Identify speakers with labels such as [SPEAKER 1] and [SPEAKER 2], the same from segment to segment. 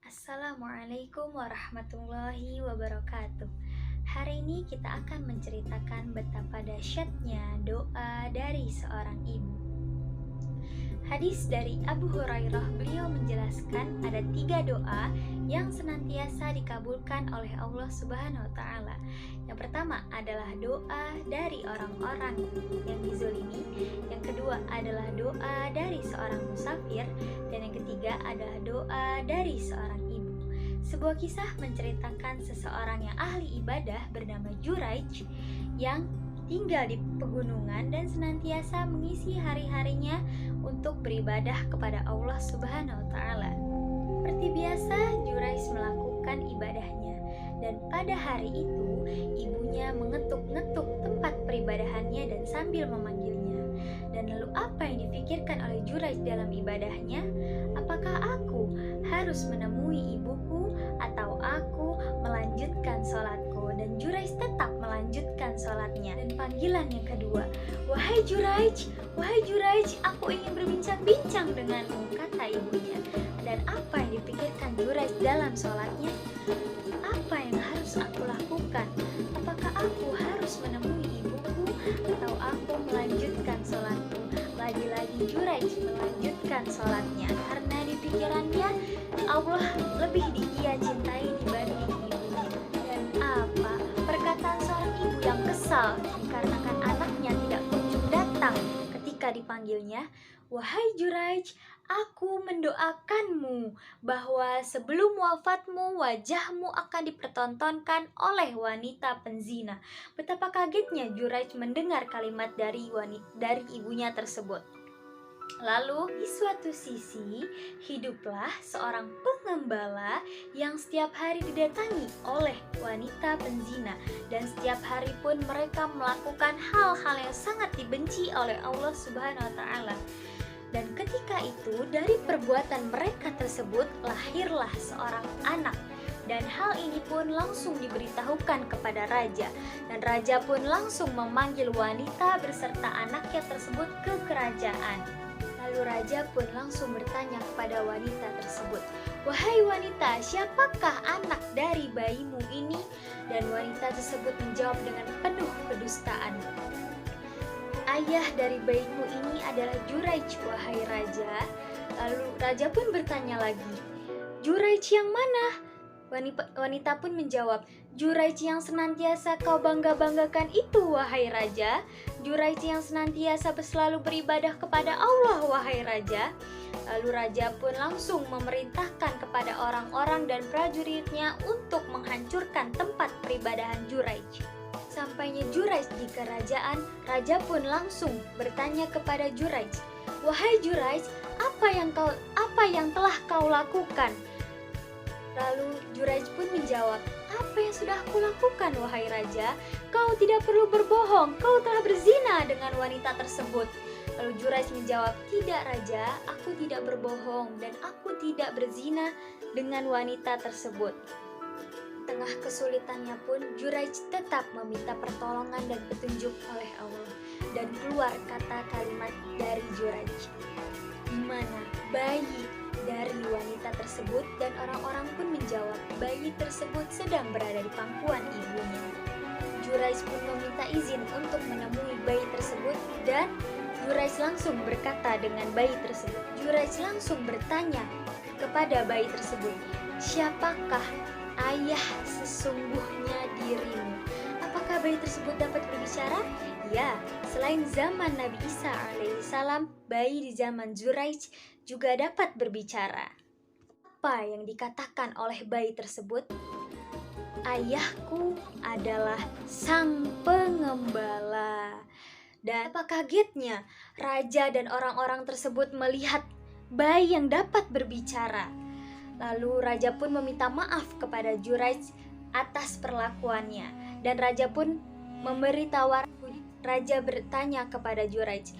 [SPEAKER 1] Assalamualaikum warahmatullahi wabarakatuh. Hari ini kita akan menceritakan betapa dahsyatnya doa dari seorang ibu. Hadis dari Abu Hurairah, beliau menjelaskan ada 3 doa yang senantiasa dikabulkan oleh Allah Subhanahu wa Ta'ala. Yang pertama adalah doa dari orang-orang yang dizolimi, yang kedua adalah doa dari seorang musafir, dan yang ketiga adalah doa dari seorang ibu. Sebuah kisah menceritakan seseorang yang ahli ibadah bernama Juraij yang tinggal di pegunungan dan senantiasa mengisi hari-harinya untuk beribadah kepada Allah Subhanahu wa Ta'ala. Seperti biasa, Juraij melakukan ibadahnya, dan pada hari itu ibunya mengetuk-ngetuk tempat peribadahannya dan sambil memanggilnya. Dan lalu apa yang dipikirkan oleh Juraij dalam ibadahnya? Apakah aku harus menemui ibuku atau aku melanjutkan sholatku? Dan Juraij tetap melanjutkan sholatnya. Dan panggilan yang kedua, wahai Juraij, aku ingin berbincang-bincang denganmu, kata ibunya. Dan apa yang dipikirkan Juraij dalam sholatnya? Apa yang harus aku lakukan? Apakah aku harus menemui ibuku atau aku melanjutkan sholatku? Lagi-lagi Juraij melanjutkan sholatnya karena di pikirannya Allah lebih dia cintai dibanding ibunya. Dan apa? Perkataan seorang ibu yang kesal dikarenakan anaknya tidak kunjung datang ketika dipanggilnya. Wahai Juraij, aku mendoakanmu bahwa sebelum wafatmu wajahmu akan dipertontonkan oleh wanita penzina. Betapa kagetnya Juraij mendengar kalimat dari ibunya tersebut. Lalu di suatu sisi hiduplah seorang pengembala yang setiap hari didatangi oleh wanita penzina, dan setiap hari pun mereka melakukan hal-hal yang sangat dibenci oleh Allah Subhanahu wa Ta'ala. Dan ketika itu dari perbuatan mereka tersebut lahirlah seorang anak, dan hal ini pun langsung diberitahukan kepada raja, dan raja pun langsung memanggil wanita beserta anaknya tersebut ke kerajaan. Lalu raja pun langsung bertanya kepada wanita tersebut, wahai wanita, siapakah anak dari bayimu ini? Dan wanita tersebut menjawab dengan penuh kedustaan, ayah dari bayimu ini adalah Juraij, wahai raja. Lalu raja pun bertanya lagi, Juraij yang mana? Wanita pun menjawab, Juraij yang senantiasa kau bangga-banggakan itu, wahai raja. Juraij yang senantiasa selalu beribadah kepada Allah, wahai raja. Lalu raja pun langsung memerintahkan kepada orang-orang dan prajuritnya untuk menghancurkan tempat peribadahan Juraij. Sampainya Juraij di kerajaan, raja pun langsung bertanya kepada Juraij, wahai Juraij, apa yang telah kau lakukan? Lalu Juraij pun menjawab, apa yang sudah aku lakukan, wahai raja? Kau tidak perlu berbohong, kau telah berzina dengan wanita tersebut. Lalu Juraij menjawab, tidak raja, aku tidak berbohong dan aku tidak berzina dengan wanita tersebut. Tengah kesulitannya pun Juraij tetap meminta pertolongan dan petunjuk oleh Allah, dan keluar kata kalimat dari Juraij, di mana bayi dari wanita tersebut, dan orang-orang pun menjawab bayi tersebut sedang berada di pangkuan ibunya. Juraij pun meminta izin untuk menemui bayi tersebut, dan Juraij langsung berkata dengan bayi tersebut. Juraij langsung bertanya kepada bayi tersebut, siapakah ayah sesungguhnya dirimu? Apakah bayi tersebut dapat berbicara? Ya, selain zaman Nabi Isa alaihissalam, bayi di zaman Juraij juga dapat berbicara. Apa yang dikatakan oleh bayi tersebut? Ayahku adalah sang pengembala. Dan apa kagetnya raja dan orang-orang tersebut melihat bayi yang dapat berbicara. Lalu raja pun meminta maaf kepada Juraij atas perlakuannya, dan raja pun memberi tawaran. Raja bertanya kepada Juraij,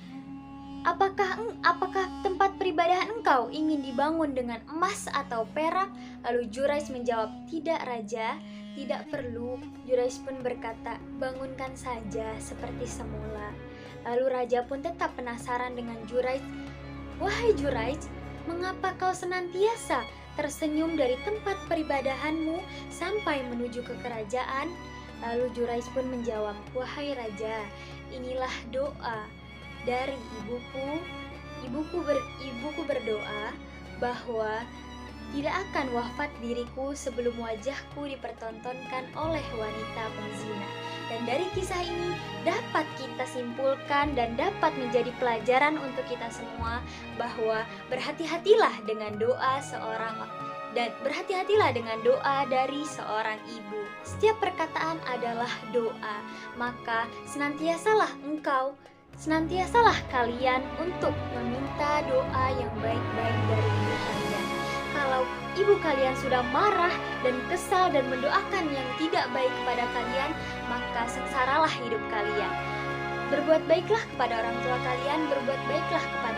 [SPEAKER 1] apakah tempat peribadahan engkau ingin dibangun dengan emas atau perak? Lalu Juraij menjawab, tidak raja, tidak perlu. Juraij pun berkata, bangunkan saja seperti semula. Lalu raja pun tetap penasaran dengan Juraij. Wahai Juraij, mengapa kau senantiasa tersenyum dari tempat peribadahanmu sampai menuju ke kerajaan?" Lalu Jurais pun menjawab, "Wahai raja, inilah doa dari ibuku. Ibuku berdoa bahwa tidak akan wafat diriku sebelum wajahku dipertontonkan oleh wanita penzina." Dan dari kisah ini dapat kita simpulkan dan dapat menjadi pelajaran untuk kita semua bahwa berhati-hatilah dengan doa dari seorang ibu. Setiap perkataan adalah doa, maka senantiasalah kalian untuk meminta doa yang baik-baik dari ibu kalian. Kalau ibu kalian sudah marah dan kesal dan mendoakan yang tidak baik kepada kalian, maka sengsaralah hidup kalian. Berbuat baiklah kepada orang tua kalian, berbuat baiklah kepada